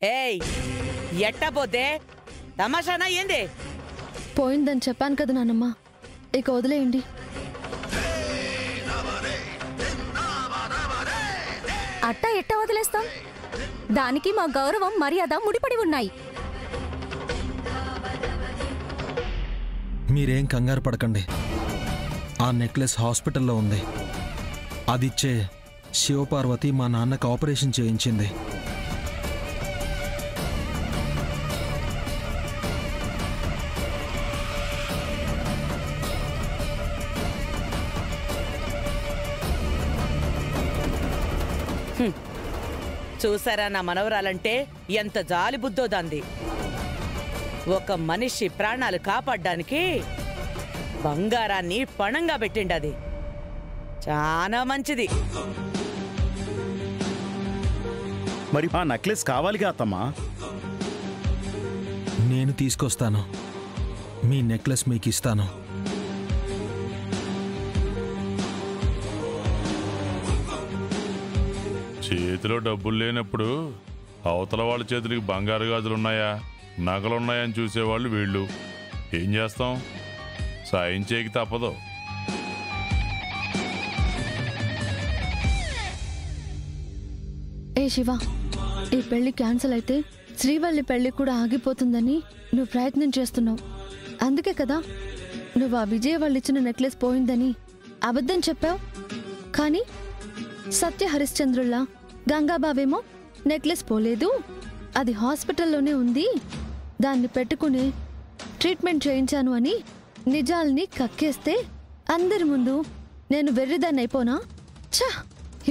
ఏయ్ ఎట్టా పోతే తమాషానా ఏంది? పోయిందని చెప్పాను కదా నానమ్మ, ఇక వదిలేయండి. అట్టా ఎట్టా వదిలేస్తాం? దానికి మా గౌరవం మర్యాద ముడిపడి ఉన్నాయి. మీరేం కంగారు పడకండి. ఆ నెక్లెస్ హాస్పిటల్లో ఉంది. అదిచ్చే శివపార్వతి మా నాన్నకు ఆపరేషన్ చేయించింది. చూసారా నా మనవరాలంటే ఎంత జాలి బుద్ధో దాంది. ఒక మనిషి ప్రాణాలు కాపాడ్డానికి బంగారాన్ని పణంగా పెట్టిండది. చాలా మంచిది. మరి ఆ నెక్లెస్ కావాలిగా అత్తమ్మా? నేను తీసుకొస్తాను. మీ నెక్లెస్ మీకు ఇస్తాను. చేతిలో డబ్బులు లేనప్పుడు అవతల వాళ్ళ చేతులకి బంగారు గాజులున్నాయా నగలున్నాయని చూసేవాళ్ళు వీళ్ళు. ఏం చేస్తాం, సాయం చేయకి తప్పదు. ఏ శివ, ఈ పెళ్లి క్యాన్సిల్ అయితే శ్రీవల్లి పెళ్లి కూడా ఆగిపోతుందని నువ్వు ప్రయత్నం చేస్తున్నావు. అందుకే కదా నువ్వు ఆ విజయ్ వాళ్ళు ఇచ్చిన నెక్లెస్ పోయిందని అబద్ధం చెప్పావు. కానీ సత్య హరిశ్చంద్రుల్లా గంగాబావేమో నెక్లెస్ పోలేదు, అది హాస్పిటల్లోనే ఉంది, దాన్ని పెట్టుకుని ట్రీట్మెంట్ చేయించాను అని నిజాల్ని కక్కేస్తే అందరి ముందు నేను వెర్రిదాన్ని అయిపోనా? ఛా,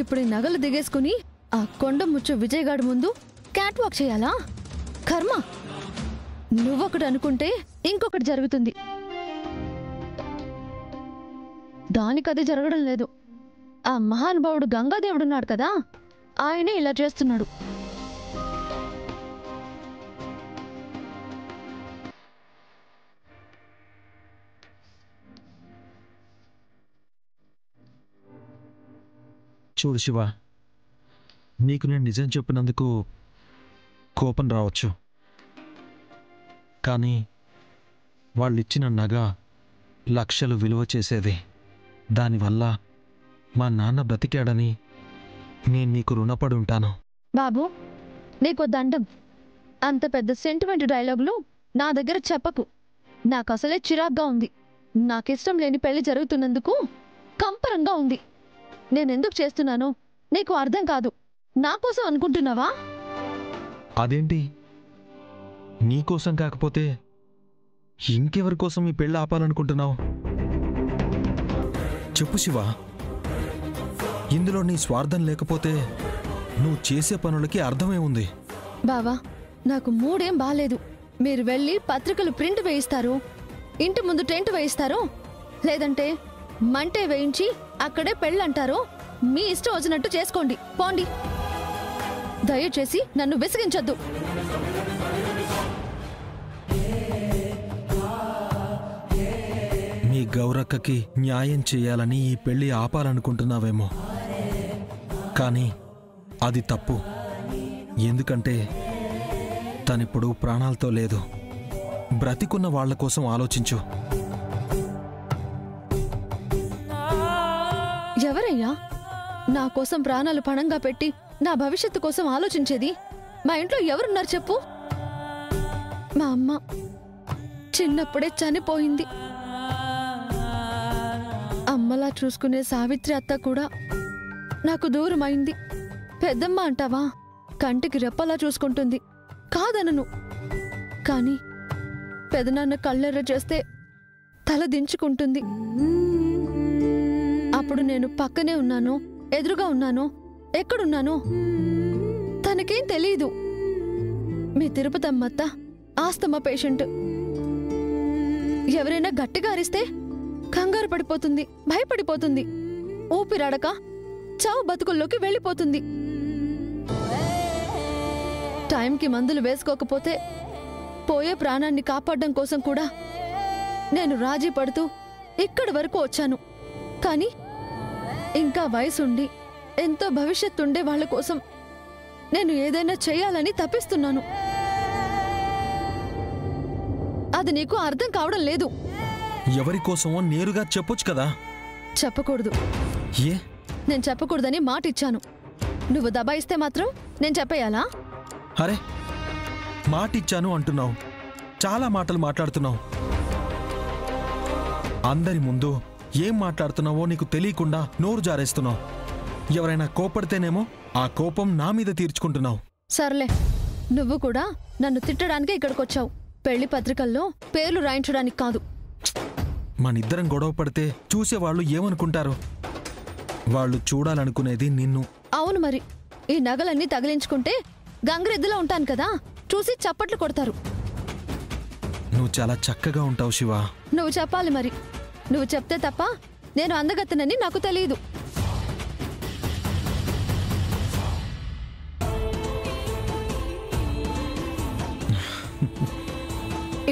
ఇప్పుడు ఈ నగలు దిగేసుకుని ఆ కొండ ముచ్చు విజయగాడి ముందు క్యాట్ వాక్ చేయాలా? కర్మ. నువ్వొకటి అనుకుంటే ఇంకొకటి జరుగుతుంది. దానికది జరగడం లేదు. ఆ మహానుభావుడు గంగాదేవుడున్నాడు కదా, ఆయనే ఇలా చేస్తున్నాడు. చూడు శివ, నీకు నేను నిజం చెప్పినందుకు కోపం రావచ్చు. కానీ వాళ్ళిచ్చిన నగ లక్షలు విలువ చేసేది. దానివల్ల మా నాన్న బ్రతికాడని నేను నీకు రుణపడి ఉంటాను. బాబు, నీకు దండం. అంత పెద్ద సెంటిమెంట్ డైలాగులు నా దగ్గర చెప్పకు. నాకు అసలే చిరాగ్గా ఉంది. నాకిష్టం లేని పెళ్లి జరుగుతున్నందుకు కంపరంగా ఉంది. నేనెందుకు చేస్తున్నానో నీకు అర్థం కాదు. నా కోసం అనుకుంటున్నావా? అదేంటి, నీకోసం కాకపోతే ఇంకెవరి కోసం ఈ పెళ్ళి ఆపాలనుకుంటున్నావు? చెప్పు శివ, ఇందులో నీ స్వార్థం లేకపోతే నువ్వు చేసే పనులకి అర్థమే ఉంది. బావా, నాకు మూడేం బాలేదు. మీరు వెళ్ళి పత్రికలు ప్రింట్ వేయిస్తారు, ఇంటి ముందు టెంట్ వేయిస్తారు, లేదంటే మంటే వేయించి అక్కడే పెళ్ళంటారు. మీ ఇష్టం వచ్చినట్టు చేసుకోండి, పోండి. దయచేసి నన్ను విసిగించొద్దు. మీ గౌరక్కకి న్యాయం చేయాలని ఈ పెళ్లి ఆపాలనుకుంటున్నావేమో, కానీ అది తప్పు. ఎందుకంటే తనిప్పుడు ప్రాణాలతో లేదు. బ్రతికున్న వాళ్ల కోసం ఆలోచించు. ఎవరయ్యా నా కోసం ప్రాణాలు పణంగా పెట్టి నా భవిష్యత్తు కోసం ఆలోచించేది? మా ఇంట్లో ఎవరున్నారు చెప్పు? మా అమ్మ చిన్నప్పుడే చనిపోయింది. అమ్మలా చూసుకునే సావిత్రి అత్త కూడా నాకు దూరమైంది. పెద్దమ్మ అంటావా, కంటికి రెప్పలా చూసుకుంటుంది, కాదనను. కానీ పెదనాన్న కళ్ళెర్ర చేస్తే తల దించుకుంటుంది. అప్పుడు నేను పక్కనే ఉన్నాను, ఎదురుగా ఉన్నాను, ఎక్కడున్నాను తనకేం తెలీదు. మీ తిరుపతమ్మత్త ఆస్తమా పేషెంట్. ఎవరైనా గట్టిగా అరిస్తే కంగారు పడిపోతుంది, భయపడిపోతుంది, ఊపిరాడక చావు బతుకుల్లోకి వెళ్ళిపోతుంది. టైంకి మందులు వేసుకోకపోతే పోయే ప్రాణాన్ని కాపాడడం కోసం కూడా నేను రాజీ పడుతూ ఇక్కడి వరకు వచ్చాను. కానీ ఇంకా వయసుండి ఎంతో భవిష్యత్తుండే వాళ్ళ కోసం నేను ఏదైనా చేయాలని తప్పిస్తున్నాను. అది నీకు అర్థం కావడం లేదు. ఎవరి కోసమో నేరుగా చెప్పొచ్చు కదా. చెప్పకూడదు. ఏ? నేను చెప్పకూడదని మాట ఇచ్చాను. నువ్వు దబాయిస్తే మాత్రం నేను చెప్పేయాలా? అరే, మాటిచ్చాను అంటున్నావు, చాలా మాటలు మాట్లాడుతున్నావు. అందరి ముందు ఏం మాట్లాడుతున్నావో నీకు తెలియకుండా నోరు జారేస్తున్నావు. ఎవరైనా కోపడితేనేమో ఆ కోపం నా మీద తీర్చుకుంటున్నావు. సర్లే, నువ్వు కూడా నన్ను తిట్టడానికే ఇక్కడికొచ్చావు. పెళ్లి పత్రికల్లో పేర్లు రాయించడానికి కాదు. మనిద్దరం గొడవ పడితే చూసేవాళ్ళు ఏమనుకుంటారు? వాళ్ళు చూడాలనుకునేది నిన్ను. అవును మరి, ఈ నగలన్నీ తగిలించుకుంటే గంగరెద్దులా ఉంటాను కదా, చూసి చప్పట్లు కొడతారు. నువ్వు చాలా చక్కగా ఉంటావు శివ. నువ్వు చెప్పాలి మరి. నువ్వు చెప్తే తప్ప నేను అందగత్తనని నాకు తెలియదు.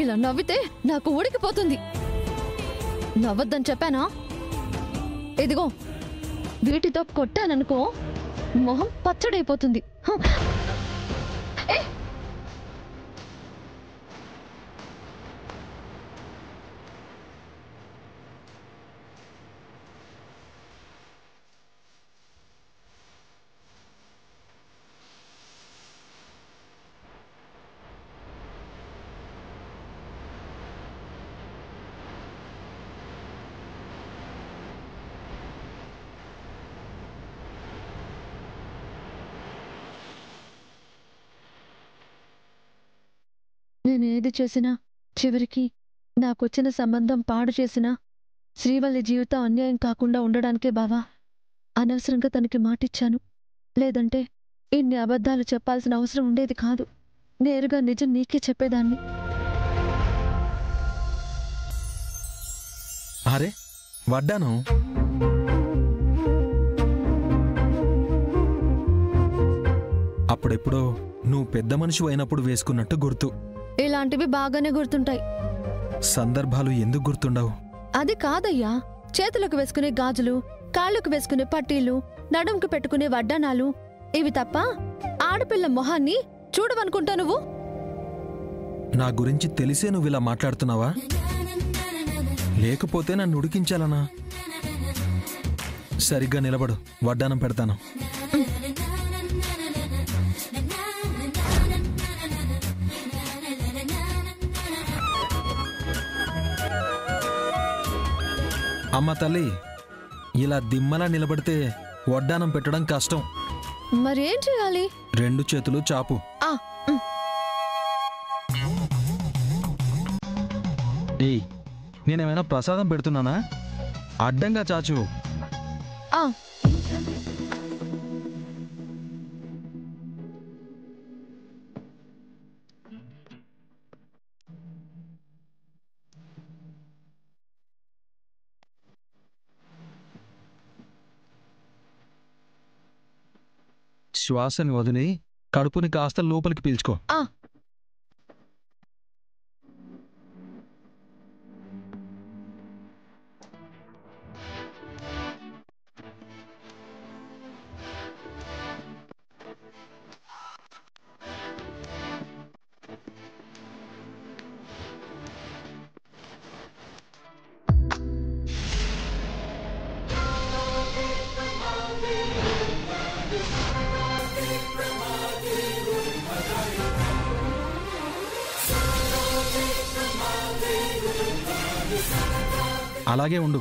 ఇలా నవ్వితే నాకు ఉడికిపోతుంది. నవ్వద్దని చెప్పానా? ఇదిగో, వీటితో కొట్టాననుకో మొహం పచ్చడైపోతుంది. నేను ఏది చేసినా చివరికి నాకొచ్చిన సంబంధం పాడు చేసినా శ్రీవల్లి జీవితం అన్యాయం కాకుండా ఉండడానికే బావా అనవసరంగా తనకి మాటిచ్చాను. లేదంటే ఇన్ని అబద్ధాలు చెప్పాల్సిన అవసరం ఉండేది కాదు. నేరుగా నిజం నీకే చెప్పేదాన్ని. అరే, వడ్డాను. అప్పుడెప్పుడో నువ్వు పెద్ద మనిషి అయినప్పుడు వేసుకున్నట్టు గుర్తు. ఇలాంటివి బాగానే గుర్తుంటాయి. సందర్భాలు ఎందుకు గుర్తుండవు? అది కాదయ్యా, చేతులకు వేసుకునే గాజులు, కాళ్ళకు వేసుకునే పట్టీలు, నడుంకు పెట్టుకునే వడ్డానాలు, ఇవి తప్ప ఆడపిల్ల మొహాన్ని చూడవనుకుంటా నువ్వు. నా గురించి తెలిసే నువ్వు ఇలా మాట్లాడుతున్నావా? లేకపోతే నన్ను ఉడికించాలనా? సరిగ్గా నిలబడు, వడ్డానం పెడతాను. అమ్మ తల్లి, ఇలా దిమ్మలా నిలబడితే వడ్డానం పెట్టడం కష్టం. మరేం చేయాలి? 2 చేతులు చాపు. ఏయ్, నేనేమైనా ప్రసాదం పెడుతున్నానా? అడ్డంగా చాచు. శ్వాసని వదిలి కడుపుని కాస్త లోపలికి పీల్చుకో. అలాగే ఉండు.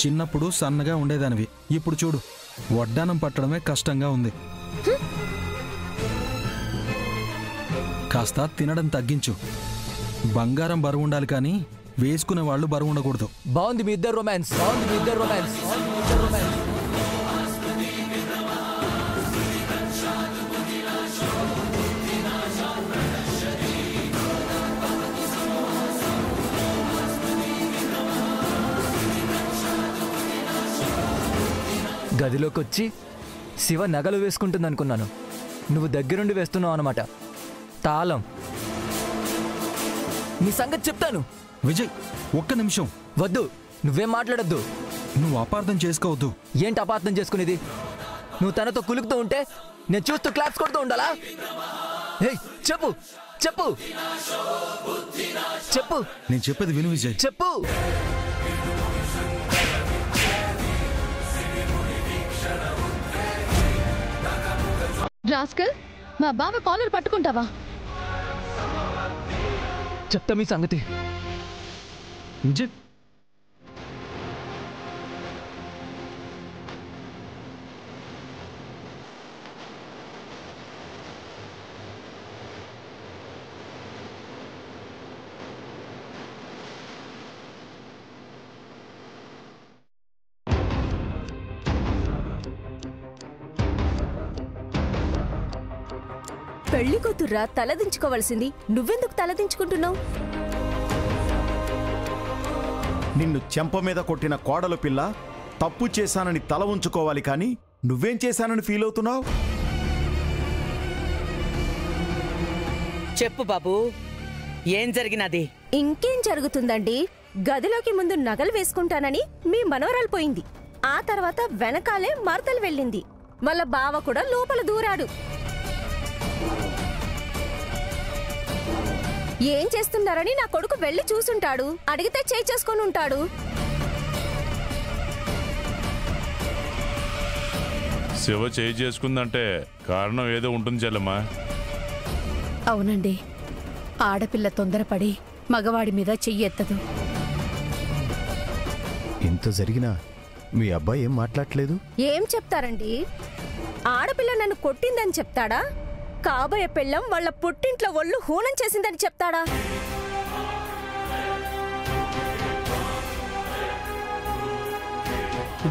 చిన్నప్పుడు సన్నగా ఉండేదానివి, ఇప్పుడు చూడు, వడ్డానం పట్టడమే కష్టంగా ఉంది. కాస్త తినడం తగ్గించు. బంగారం బరువు ఉండాలి కానీ వేసుకునే వాళ్ళు బరువు ఉండకూడదు. బాగుంది మీ ఇద్దరు రొమాన్స్, బాగుంది మీ ఇద్దరు రొమాన్స్. గదిలోకి వచ్చి శివ నగలు వేసుకుంటుంది అనుకున్నాను. నువ్వు దగ్గరుండి వేస్తున్నావు అన్నమాట. తాళం. నీ సంగతి చెప్తాను. విజయ్, ఒక్క నిమిషం. వద్దు, నువ్వేం మాట్లాడద్దు. నువ్వు అపార్థం చేసుకోవద్దు. ఏంటి అపార్థం చేసుకునేది? నువ్వు తనతో కులుకుతూ ఉంటే నేను చూస్తూ క్లాప్స్ కొడుతూ ఉండాలా? ఏయ్, చెప్పు చెప్పు చెప్పు నేను చెప్పేది విను విజయ్. చెప్పు. రాస్కల్, మా బావ కాలర్ పట్టుకుంటావా? చెప్తా మీ సంగతి. విజయ్, పెళ్లి కూతుర్రా తలదించుకోవాల్సింది, నువ్వెందుకు తలదించుకుంటున్నావు? నిన్ను చెంప మీద కొట్టిన కోడలు పిల్ల తప్పు చేశానని తల ఉంచుకోవాలి కానీ నువ్వేం చేశానని ఫీల్ అవుతున్నావు? చెప్పు బాబు, ఏం జరిగినది? ఇంకేం జరుగుతుందండి? గదిలోకి ముందు నగలు వేసుకుంటానని మీ మనవరాలు పోయింది. ఆ తర్వాత వెనకాలే మరదలు వెళ్ళింది. మళ్ళా బావ కూడా లోపల దూరాడు. ఏం చేస్తున్నారని నా కొడుకు వెళ్ళి చూసుంటాడు. అడిగితే చేయి చేసుకొని ఉంటాడు. శివ చేయి చేసుకుందంటే కారణం ఏదో ఉంటుంది చెల్లెమ్మా. అవునండి, ఆడపిల్ల తొందరపడి మగవాడి మీద చెయ్యెత్తదు. ఇంత జరిగినా మీ అబ్బాయి ఏం మాట్లాడలేదు? ఏం చెప్తారండి? ఆడపిల్ల నన్ను కొట్టిందని చెప్తాడా? కాబోయే పెళ్ళం వాళ్ళ పుట్టింట్లో ఒళ్ళు హూనం చేసిందని చెప్తాడా?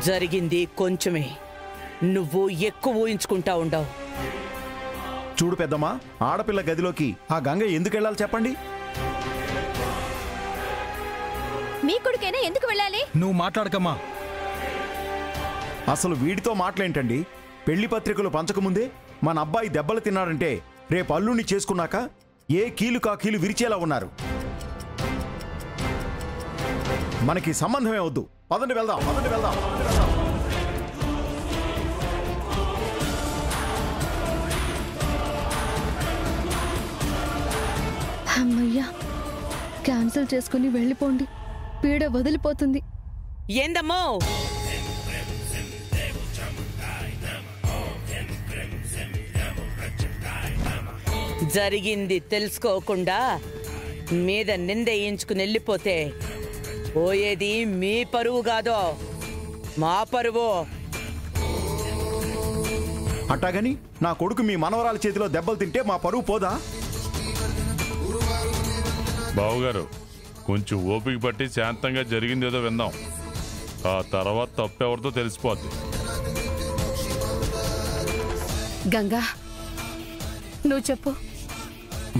జరిగింది కొంచెమే, నువ్వు ఎక్కువ ఊహించుకుంటా ఉండవు. చూడు పెద్దమ్మా, ఆడపిల్ల గదిలోకి ఆ గంగ ఎందుకు వెళ్ళాలి చెప్పండి? మీ కొడుకైనా ఎందుకు వెళ్ళాలి? నువ్వు మాట్లాడకమ్మా. అసలు వీడితో మాటలేంటండి? పెళ్లి పత్రికలు పంచకముందే మన అబ్బాయి దెబ్బలు తిన్నాడంటే రేపు అల్లుణ్ణి చేసుకున్నాక ఏ కీలు కా కీలు విరిచేలా ఉన్నారు. మనకి సంబంధమే వద్దు. పదండి వెళ్దాం, పదండి వెళ్దాం. అమ్మయ్యా, క్యాన్సిల్ చేసుకుని వెళ్ళిపోండి. పీడ వదిలిపోతుంది. ఏందమ్మో? జరిగింది తెలుసుకోకుండా మీద నిందేయించుకుని వెళ్ళిపోతే పోయేది మీ పరువు కాదో మా పరువు. అట్టాగని నా కొడుకు మీ మనవరాల చేతిలో దెబ్బలు తింటే మా పరువు పోదా? బావుగారు, కొంచెం ఓపిక పట్టి శాంతంగా జరిగిందేదో విందాం. ఆ తర్వాత తప్పెవరితో తెలిసిపోద్ది. గంగా, నువ్వు చెప్పు.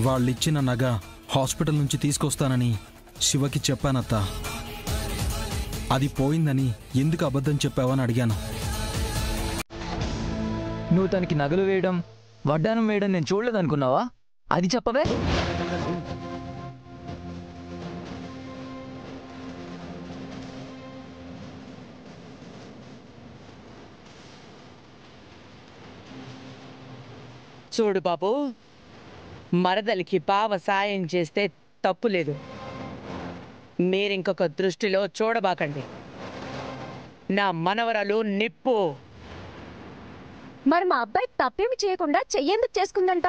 వాళ్ళిచ్చిన నగ హాస్పిటల్ నుంచి తీసుకొస్తానని శివకి చెప్పానత్త. అది పోయిందని ఎందుకు అబద్ధం చెప్పావని అడిగాను. నువ్వు తనకి నగలు వేయడం, వడ్డానం వేయడం నేను చూడలేదనుకున్నావా? అది చెప్పవే. చూడు బాబు, మరదలికి బావ సాయం చేస్తే తప్పులేదు. మీరింకొక దృష్టిలో చూడబాకండి. నా మనవరాలు నిప్పు. మరి మా అబ్బాయి తప్పేమి చేయకుండా చెయ్యేందుకు చేసుకుందంట?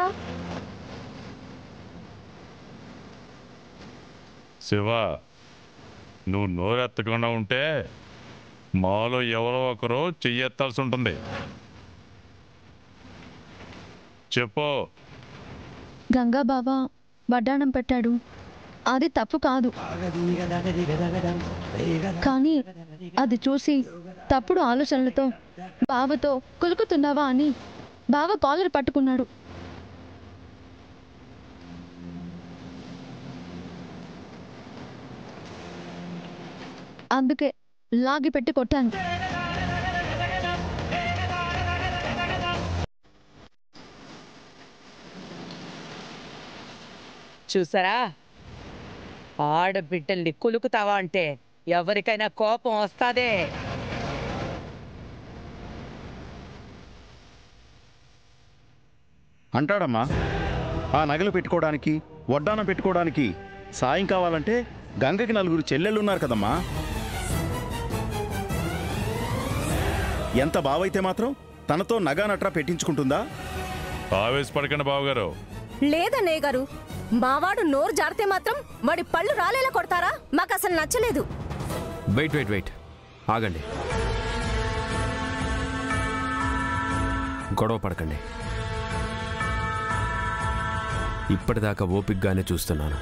శివ, నువ్వు నోరెత్తకుండా ఉంటే మాలో ఎవరో ఒకరు చెయ్యెత్తాల్సి ఉంటుంది. చెప్పు. గంగా బావ వడ్డాణం పెట్టాడు, అది తప్పు కాదు. కానీ అది చూసి తప్పుడు ఆలోచనలతో బావతో కులుకుతున్నావా అని బావ కాలర్ పట్టుకున్నాడు. అందుకే లాగి పెట్టి కొట్టాను. చూసారా, ఆడబిడ్డల్ని కులుకుతావా అంటే ఎవరికైనా కోపం వస్తాదే. అంటాడమ్మా. ఆ నగలు పెట్టుకోవడానికి, వడ్డానం పెట్టుకోవడానికి సాయం కావాలంటే గంగకి 4 చెల్లెళ్ళున్నారు కదమ్మా. ఎంత బావైతే మాత్రం తనతో నగా నట్రా పెట్టించుకుంటుందా? ఆవేశపడకండి బావగారు. లేదన్నయ్య గారు, మావాడు నోరు జారితే మాత్రం వాడి పళ్ళు రాలేలా కొడతారా? మాకు అసలు నచ్చలేదు. వెయిట్ ఆగండి. గొడవ పడకండి. ఇప్పటిదాకా ఓపికగానే చూస్తున్నాను.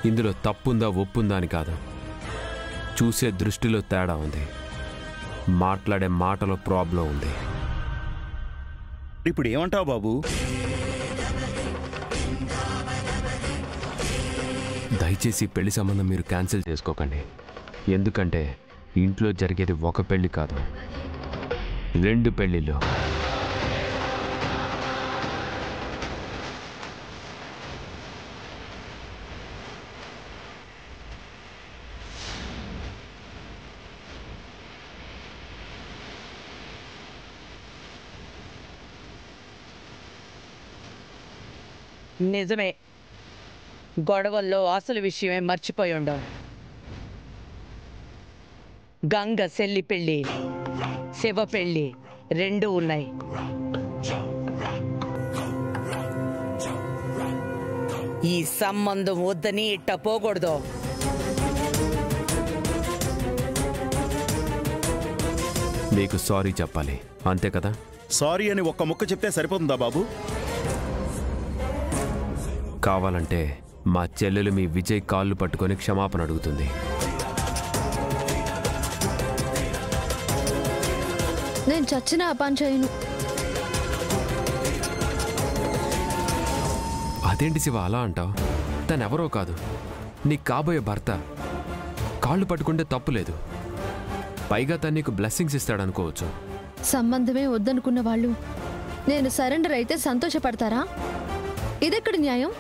ఇందులో తప్పుందా ఒప్పుందా అని కాదు, చూసే దృష్టిలో తేడా ఉంది, మాట్లాడే మాటలో ప్రాబ్లం ఉంది. ఇప్పుడు ఏమంటావు బాబు? దయచేసి పెళ్లి సంబంధం మీరు క్యాన్సిల్ చేసుకోకండి. ఎందుకంటే ఇంట్లో జరిగేది ఒక పెళ్లి కాదు, 2 పెళ్లిళ్ళు. నిజమే, గొడవల్లో అసలు విషయమే మర్చిపోయి ఉండవు. గంగ సెల్లి పెళ్ళి, శివ పెళ్ళి 2 ఉన్నాయి. ఈ సంబంధం వద్దని ఇట్ట పోకూడదు. మీకు సారీ చెప్పాలి, అంతే కదా? సారీ అని ఒక్క ముక్క చెప్తే సరిపోతుందా బాబు? కావాలంటే మా చెల్లెలు మీ విజయ్ కాళ్ళు పట్టుకొని క్షమాపణ అడుగుతుంది. నేను చచ్చిన ఆ పని చేయను. అదేంటి శివ అలా అంటావు? తనెవరో కాదు, నీకు కాబోయే భర్త. కాళ్ళు పట్టుకుంటే తప్పులేదు, పైగా తను నీకు బ్లెస్సింగ్స్ ఇస్తాడనుకోవచ్చు. సంబంధమే వద్దనుకున్న వాళ్ళు నేను సరెండర్ అయితే సంతోషపడతారా? ఇదెక్కడ న్యాయం?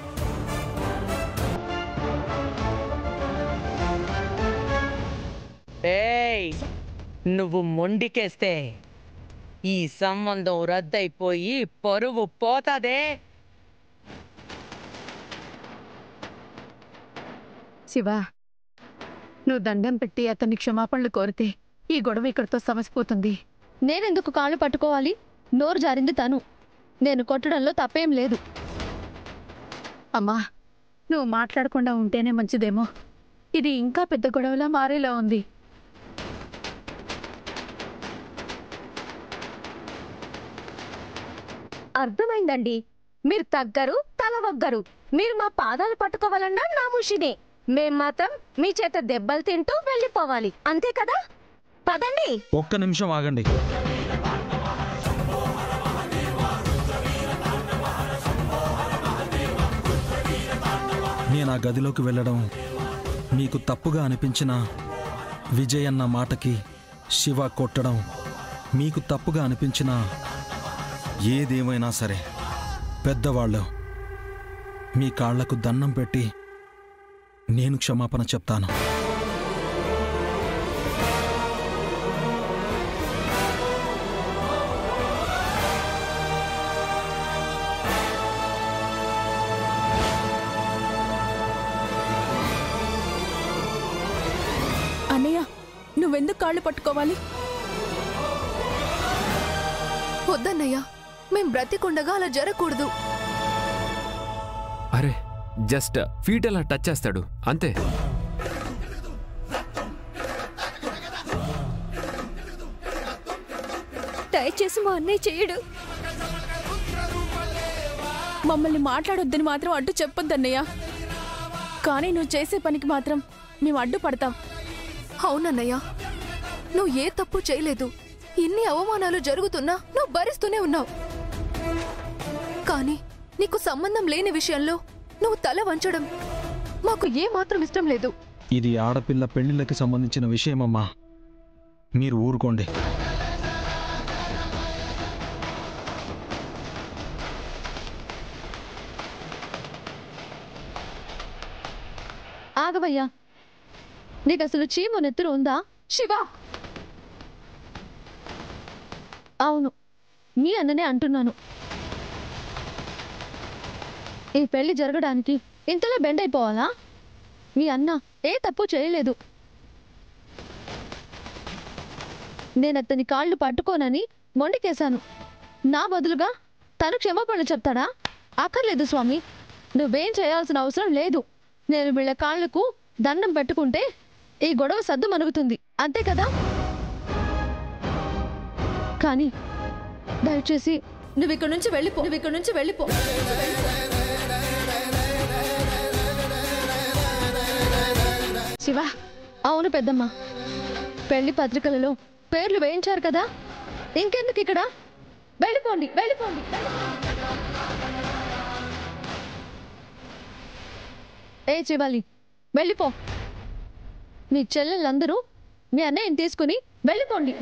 ఏయ్, నువ్వు మొండికేస్తే ఈ సంబంధం రద్దయిపోయి పరువు పోతాదే. శివ, నువ్వు దండం పెట్టి అతన్ని క్షమాపణలు కోరితే ఈ గొడవ ఇక్కడితో సమసిపోతుంది. నేనెందుకు కాళ్ళు పట్టుకోవాలి? నోరు జారింది తను, నేను కొట్టడంలో తప్పేం లేదు. అమ్మా, నువ్వు మాట్లాడకుండా ఉంటేనే మంచిదేమో. ఇది ఇంకా పెద్ద గొడవలా మారేలా ఉంది. అర్థమైందండి, మీరు తగ్గరు, తల వగ్గరు. మీరు మా పాదాలు పట్టుకోవాలన్నా నా ముషినే. మేం మాత్రం మీ చేత దెబ్బలు తింటూ వెళ్ళిపోవాలి, అంతే కదా? పదండి. ఒక్క నిమిషం ఆగండి. నేను ఆ గదిలోకి వెళ్ళడం మీకు తప్పుగా అనిపించిన, విజయ్ అన్న మాటకి శివ కొట్టడం మీకు తప్పుగా అనిపించిన, ఏదేమైనా సరే పెద్దవాళ్ళు మీ కాళ్లకు దండం పెట్టి నేను క్షమాపణ చెప్తాను. అన్నయ్య, నువ్వెందుకు కాళ్ళు పట్టుకోవాలి? వద్దన్నయ్య, మేం బ్రతికుండగా అలా జరగకూడదు. అరే, జస్ట్ ఫీట్ అలా టచ్ చేస్తాడు అంతే. దయచేసి మా అన్నయ్య చెయ్యడు. మమ్మల్ని మాట్లాడొద్దని మాత్రం అడ్డు చెప్పొద్దన్నయ్య. కానీ నువ్వు చేసే పనికి మాత్రం మేము అడ్డుపడతాం. అవునన్నయ్య, నువ్వు ఏ తప్పు చేయలేదు. ఇన్ని అవమానాలు జరుగుతున్నా నువ్వు భరిస్తూనే ఉన్నావు. కానీ నీకు సంబంధం లేని విషయంలో నువ్వు తల వంచడం మాకు ఏ మాత్రం ఇష్టం లేదు. ఇది ఆడపిల్ల పెళ్లిళ్ళకి సంబంధించిన విషయమమ్మా, మీరు ఊరుకోండి. ఆగవయ్యా, నీకు అసలు చీమ నెత్తురు ఉందా? శివ, అవును, మీ అన్ననే అంటున్నాను. ఈ పెళ్లి జరగడానికి ఇంతలో బెండ్ అయిపోవాలా? మీ అన్న ఏ తప్పు చేయలేదు. నేను అతని కాళ్ళు పట్టుకోనని మొండికేశాను. నా బదులుగా తను క్షమాపణ చెప్తాడా? అక్కర్లేదు స్వామి, నువ్వేం చేయాల్సిన అవసరం లేదు. నేను వీళ్ళ కాళ్ళకు దండం పెట్టుకుంటే ఈ గొడవ సద్దు మనుగుతుంది, అంతే కదా? కానీ దయచేసి నువ్వు ఇక్కడి నుంచి వెళ్ళిపో. శివ, అవును పెద్దమ్మ, పెళ్లి పత్రికలలో పేర్లు వేయించారు కదా, ఇంకెందుకు ఇక్కడ? వెళ్ళిపోండి. ఏ చివాలి, వెళ్ళిపో. మీ చెల్లెళ్ళందరూ మీ అన్నయ్యని తీసుకుని వెళ్ళిపోండి.